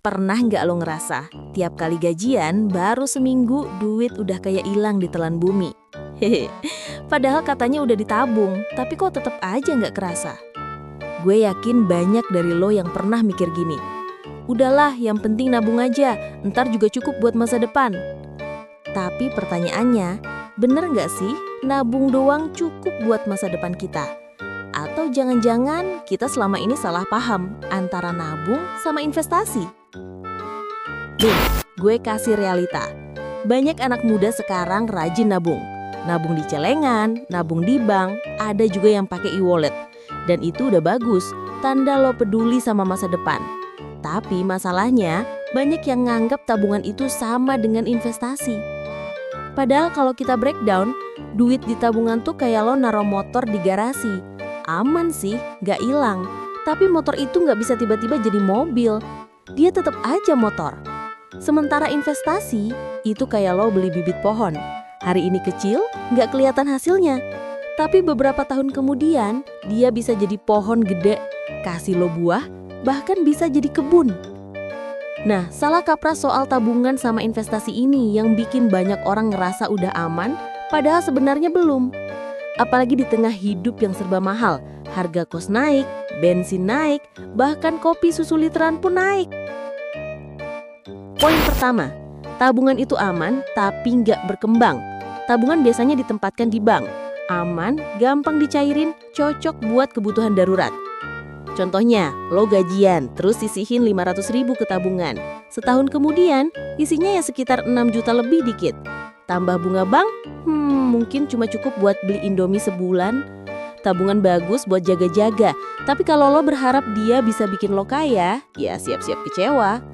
Pernah nggak lo ngerasa, tiap kali gajian baru seminggu duit udah kayak hilang di telan bumi? Hehe, padahal katanya udah ditabung, tapi kok tetap aja nggak kerasa? Gue yakin banyak dari lo yang pernah mikir gini. Udahlah, yang penting nabung aja, ntar juga cukup buat masa depan. Tapi pertanyaannya, bener nggak sih nabung doang cukup buat masa depan kita? Atau jangan-jangan kita selama ini salah paham antara nabung sama investasi? Nih, gue kasih realita. Banyak anak muda sekarang rajin nabung. Nabung di celengan, nabung di bank, ada juga yang pakai e-wallet. Dan itu udah bagus, tanda lo peduli sama masa depan. Tapi masalahnya, banyak yang nganggap tabungan itu sama dengan investasi. Padahal kalau kita breakdown, duit di tabungan tuh kayak lo naruh motor di garasi. Aman sih, gak hilang. Tapi motor itu gak bisa tiba-tiba jadi mobil. Dia tetap aja motor. Sementara investasi, itu kayak lo beli bibit pohon. Hari ini kecil, gak kelihatan hasilnya. Tapi beberapa tahun kemudian, dia bisa jadi pohon gede, kasih lo buah, bahkan bisa jadi kebun. Nah, salah kaprah soal tabungan sama investasi ini yang bikin banyak orang ngerasa udah aman, padahal sebenarnya belum. Apalagi di tengah hidup yang serba mahal, harga kos naik, bensin naik, bahkan kopi susu literan pun naik. Poin pertama, tabungan itu aman tapi nggak berkembang. Tabungan biasanya ditempatkan di bank, aman, gampang dicairin, cocok buat kebutuhan darurat. Contohnya, lo gajian, terus sisihin 500.000 ke tabungan. Setahun kemudian, isinya ya sekitar 6 juta lebih dikit. Tambah bunga bank, mungkin cuma cukup buat beli Indomie sebulan. Tabungan bagus buat jaga-jaga, tapi kalau lo berharap dia bisa bikin lo kaya, ya siap-siap kecewa.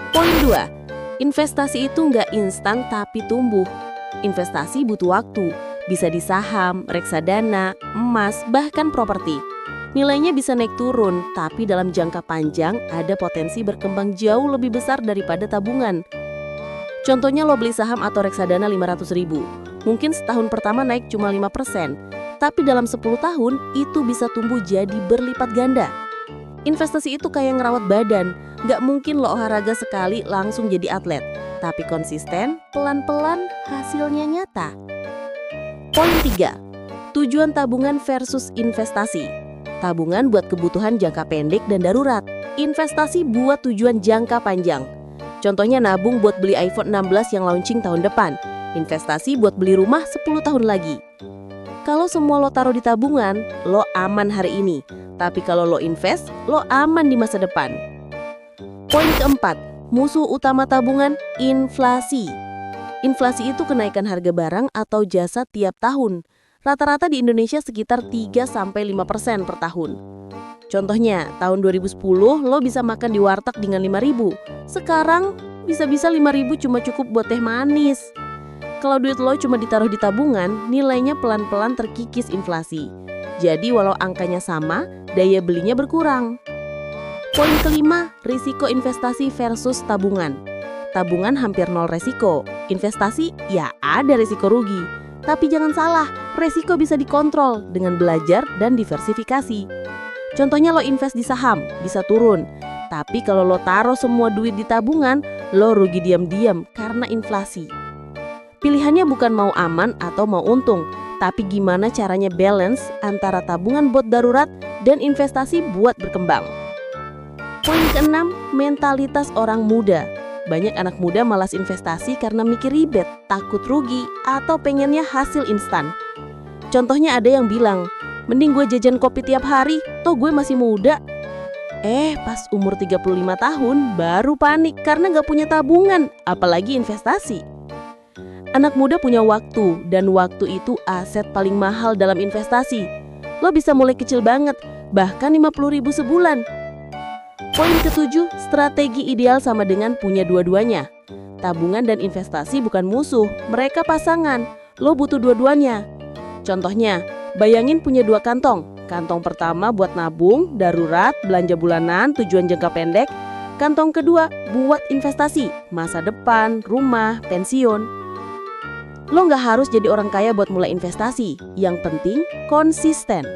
Poin 2, investasi itu nggak instan tapi tumbuh. Investasi butuh waktu, bisa di saham, reksadana, emas, bahkan properti. Nilainya bisa naik turun, tapi dalam jangka panjang ada potensi berkembang jauh lebih besar daripada tabungan. Contohnya lo beli saham atau reksadana 500.000. Mungkin setahun pertama naik cuma 5%, tapi dalam 10 tahun itu bisa tumbuh jadi berlipat ganda. Investasi itu kayak ngerawat badan, gak mungkin lo olahraga sekali langsung jadi atlet. Tapi konsisten, pelan-pelan hasilnya nyata. Poin 3, tujuan tabungan versus investasi. Tabungan buat kebutuhan jangka pendek dan darurat. Investasi buat tujuan jangka panjang. Contohnya nabung buat beli iPhone 16 yang launching tahun depan. Investasi buat beli rumah 10 tahun lagi. Kalau semua lo taruh di tabungan, lo aman hari ini. Tapi kalau lo invest, lo aman di masa depan. Poin keempat, musuh utama tabungan, inflasi. Inflasi itu kenaikan harga barang atau jasa tiap tahun. Rata-rata di Indonesia sekitar 3-5% per tahun. Contohnya, tahun 2010 lo bisa makan di warteg dengan 5.000. Sekarang bisa-bisa 5.000 cuma cukup buat teh manis. Kalau duit lo cuma ditaruh di tabungan, nilainya pelan-pelan terkikis inflasi. Jadi walau angkanya sama, daya belinya berkurang. Poin kelima, risiko investasi versus tabungan. Tabungan hampir nol resiko. Investasi ya ada risiko rugi. Tapi jangan salah, resiko bisa dikontrol dengan belajar dan diversifikasi. Contohnya lo invest di saham, bisa turun. Tapi kalau lo taruh semua duit di tabungan, lo rugi diam-diam karena inflasi. Pilihannya bukan mau aman atau mau untung, tapi gimana caranya balance antara tabungan buat darurat dan investasi buat berkembang. Poin keenam, mentalitas orang muda. Banyak anak muda malas investasi karena mikir ribet, takut rugi, atau pengennya hasil instan. Contohnya ada yang bilang, mending gue jajan kopi tiap hari, toh gue masih muda. Pas umur 35 tahun baru panik karena gak punya tabungan, apalagi investasi. Anak muda punya waktu, dan waktu itu aset paling mahal dalam investasi. Lo bisa mulai kecil banget, bahkan 50.000 sebulan. Poin ketujuh, strategi ideal sama dengan punya dua-duanya. Tabungan dan investasi bukan musuh, mereka pasangan. Lo butuh dua-duanya. Contohnya, bayangin punya 2 kantong. Kantong pertama buat nabung, darurat, belanja bulanan, tujuan jangka pendek. Kantong kedua buat investasi, masa depan, rumah, pensiun. Lo nggak harus jadi orang kaya buat mulai investasi. Yang penting konsisten.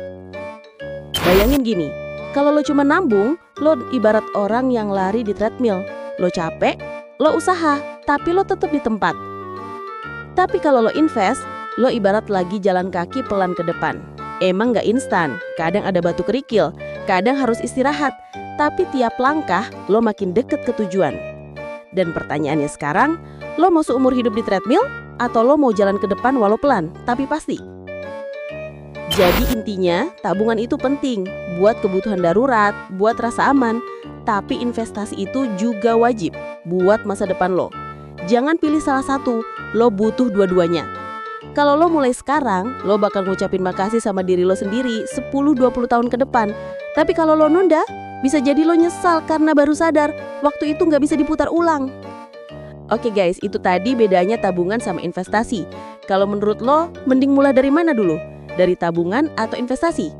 Bayangin gini, kalau lo cuma nabung, Lo ibarat orang yang lari di treadmill. Lo capek, lo usaha, tapi lo tetap di tempat. Tapi kalau lo invest, lo ibarat lagi jalan kaki pelan ke depan. Emang gak instan, kadang ada batu kerikil, kadang harus istirahat. Tapi tiap langkah, lo makin deket ke tujuan. Dan pertanyaannya sekarang, lo mau seumur hidup di treadmill? Atau lo mau jalan ke depan walau pelan, tapi pasti? Jadi intinya, tabungan itu penting buat kebutuhan darurat, buat rasa aman. Tapi investasi itu juga wajib buat masa depan lo. Jangan pilih salah satu, lo butuh dua-duanya. Kalau lo mulai sekarang, lo bakal ngucapin makasih sama diri lo sendiri 10-20 tahun ke depan. Tapi kalau lo nunda, bisa jadi lo nyesal karena baru sadar waktu itu nggak bisa diputar ulang. Oke guys, itu tadi bedanya tabungan sama investasi. Kalau menurut lo, mending mulai dari mana dulu? Dari tabungan atau investasi?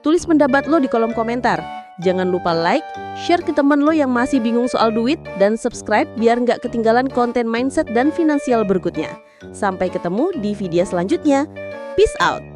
Tulis pendapat lo di kolom komentar. Jangan lupa like, share ke teman lo yang masih bingung soal duit, dan subscribe biar nggak ketinggalan konten mindset dan finansial berikutnya. Sampai ketemu di video selanjutnya. Peace out!